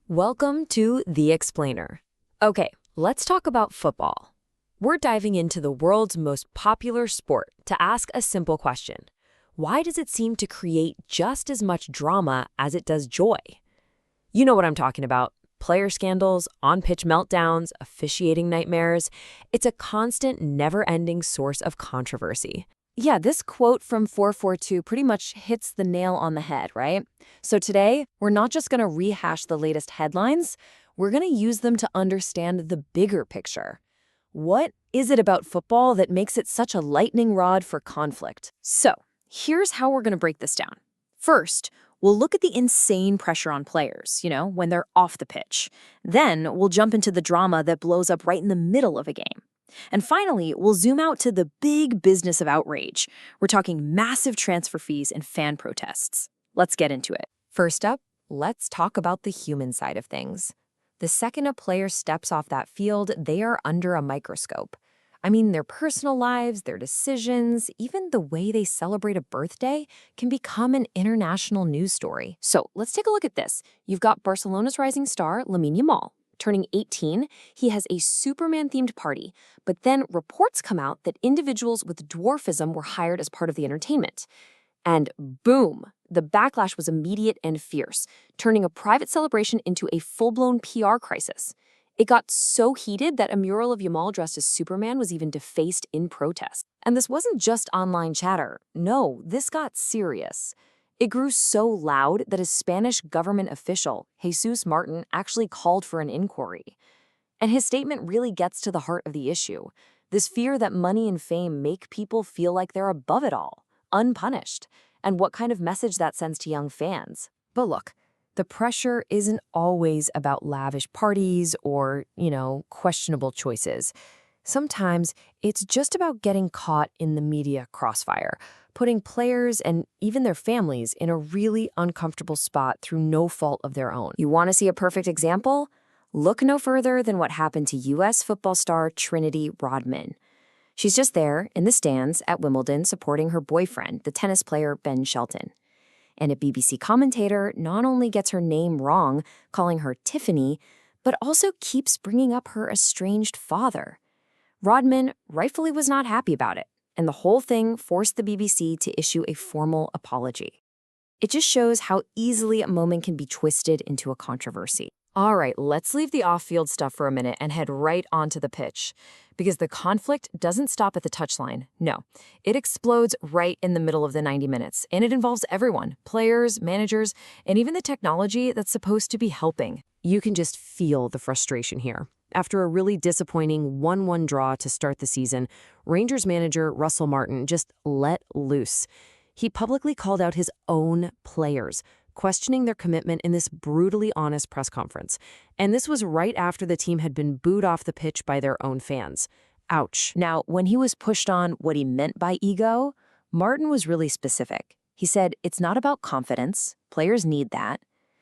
Welcome to The Explainer. Okay, let's talk about football. We're diving into the world's most popular sport to ask a simple question. Why does it seem to create just as much drama as it does joy? You know what I'm talking about. Player scandals, on-pitch meltdowns, officiating nightmares. It's a constant, never-ending source of controversy. Yeah, this quote from 442 pretty much hits the nail on the head, right? So today, we're not just going to rehash the latest headlines, we're going to use them to understand the bigger picture. What is it about football that makes it such a lightning rod for conflict? So, here's how we're going to break this down. First, we'll look at the insane pressure on players, when they're off the pitch. Then, we'll jump into the drama that blows up right in the middle of a game. And finally, we'll zoom out to the big business of outrage. We're talking massive transfer fees and fan protests. Let's get into it. First up, let's talk about the human side of things. The second a player steps off that field, they are under a microscope. I mean, their personal lives, their decisions, even the way they celebrate a birthday can become an international news story. So let's take a look at this. You've got Barcelona's rising star, Lamine Yamal. Turning 18, he has a Superman-themed party, but then reports come out that individuals with dwarfism were hired as part of the entertainment. And boom, the backlash was immediate and fierce, turning a private celebration into a full-blown PR crisis. It got so heated that a mural of Yamal dressed as Superman was even defaced in protest. And this wasn't just online chatter. No, this got serious. It grew so loud that a Spanish government official, Jesus Martin, actually called for an inquiry. And his statement really gets to the heart of the issue, this fear that money and fame make people feel like they're above it all, unpunished, and what kind of message that sends to young fans. But look, the pressure isn't always about lavish parties or, questionable choices. Sometimes it's just about getting caught in the media crossfire, putting players and even their families in a really uncomfortable spot through no fault of their own. You want to see a perfect example? Look no further than what happened to U.S. football star Trinity Rodman. She's just there in the stands at Wimbledon supporting her boyfriend, the tennis player Ben Shelton. And a BBC commentator not only gets her name wrong, calling her Tiffany, but also keeps bringing up her estranged father. Rodman rightfully was not happy about it, and the whole thing forced the BBC to issue a formal apology. It just shows how easily a moment can be twisted into a controversy. All right, let's leave the off-field stuff for a minute and head right onto the pitch. Because the conflict doesn't stop at the touchline. No, it explodes right in the middle of the 90 minutes, and it involves everyone, players, managers, and even the technology that's supposed to be helping. You can just feel the frustration here. After a really disappointing 1-1 draw to start the season, Rangers manager Russell Martin just let loose. He publicly called out his own players, questioning their commitment in this brutally honest press conference. And this was right after the team had been booed off the pitch by their own fans. Ouch. Now, when he was pushed on what he meant by ego, Martin was really specific. He said, it's not about confidence. Players need that.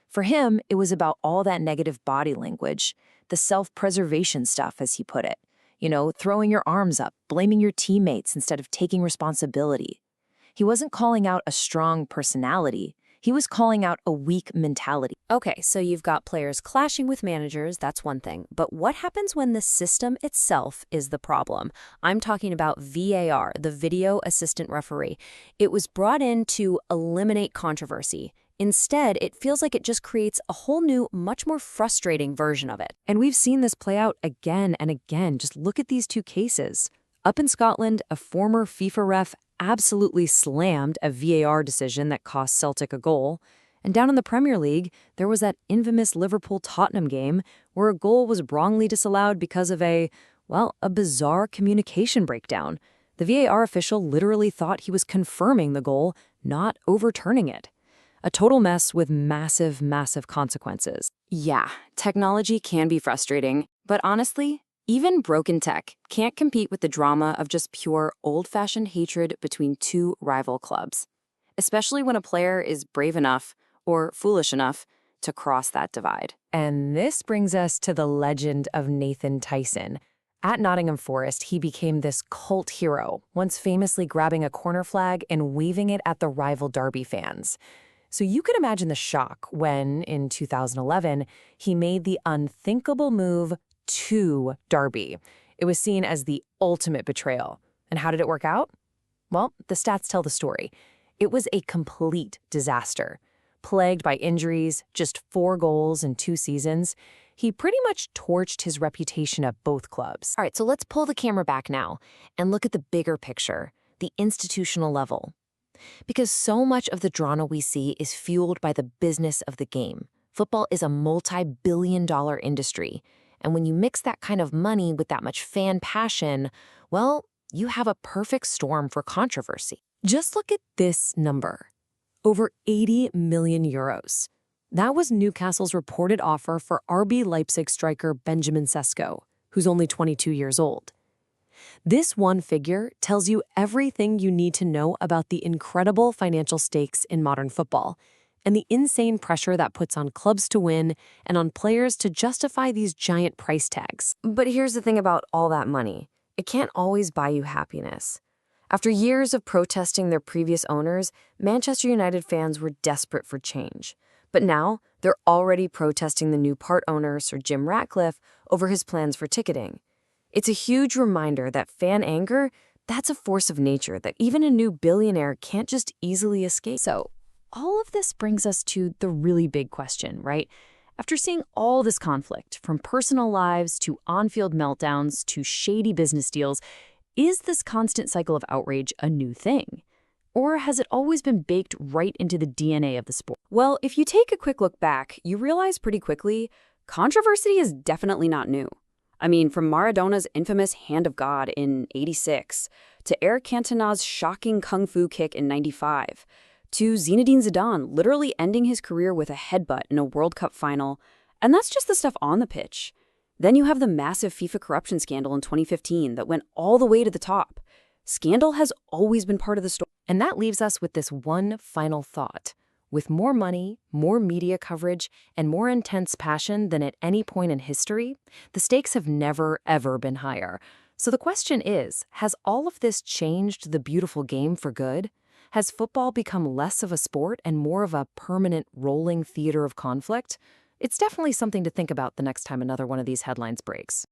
For him, it was about all that negative body language, the self-preservation stuff, as he put it. Throwing your arms up, blaming your teammates instead of taking responsibility. He wasn't calling out a strong personality. He was calling out a weak mentality. Okay, so you've got players clashing with managers, that's one thing. But what happens when the system itself is the problem? I'm talking about VAR, the Video Assistant Referee. It was brought in to eliminate controversy. Instead, it feels like it just creates a whole new, much more frustrating version of it. And we've seen this play out again and again. Just look at these two cases. Up in Scotland, a former FIFA ref absolutely slammed a VAR decision that cost Celtic a goal. And down in the Premier League, there was that infamous Liverpool-Tottenham game where a goal was wrongly disallowed because of a bizarre communication breakdown. The VAR official literally thought he was confirming the goal, not overturning it. A total mess with massive, massive consequences. Yeah, technology can be frustrating, but honestly, even broken tech can't compete with the drama of just pure old-fashioned hatred between two rival clubs, especially when a player is brave enough or foolish enough to cross that divide. And this brings us to the legend of Nathan Tyson. At Nottingham Forest, he became this cult hero, once famously grabbing a corner flag and waving it at the rival Derby fans. So you could imagine the shock when, in 2011, he made the unthinkable move to Derby. It was seen as the ultimate betrayal. And how did it work out? Well, the stats tell the story. It was a complete disaster. Plagued by injuries, just 4 goals in 2 seasons, he pretty much torched his reputation at both clubs. All right, so let's pull the camera back now and look at the bigger picture, the institutional level. Because so much of the drama we see is fueled by the business of the game. Football is a multi-billion-dollar industry. And when you mix that kind of money with that much fan passion, well, you have a perfect storm for controversy. Just look at this number. Over 80 million euros. That was Newcastle's reported offer for RB Leipzig striker Benjamin Sesko, who's only 22 years old. This one figure tells you everything you need to know about the incredible financial stakes in modern football and the insane pressure that puts on clubs to win and on players to justify these giant price tags. But here's the thing about all that money. It can't always buy you happiness. After years of protesting their previous owners, Manchester United fans were desperate for change. But now, they're already protesting the new part owner, Sir Jim Ratcliffe, over his plans for ticketing. It's a huge reminder that fan anger, that's a force of nature that even a new billionaire can't just easily escape. So, all of this brings us to the really big question, right? After seeing all this conflict, from personal lives to on-field meltdowns to shady business deals, is this constant cycle of outrage a new thing? Or has it always been baked right into the DNA of the sport? Well, if you take a quick look back, you realize pretty quickly, controversy is definitely not new. I mean, from Maradona's infamous Hand of God in '86, to Eric Cantona's shocking kung fu kick in '95, to Zinedine Zidane literally ending his career with a headbutt in a World Cup final, and that's just the stuff on the pitch. Then you have the massive FIFA corruption scandal in 2015 that went all the way to the top. Scandal has always been part of the story. And that leaves us with this one final thought. With more money, more media coverage, and more intense passion than at any point in history, the stakes have never, ever been higher. So the question is, has all of this changed the beautiful game for good? Has football become less of a sport and more of a permanent rolling theater of conflict? It's definitely something to think about the next time another one of these headlines breaks.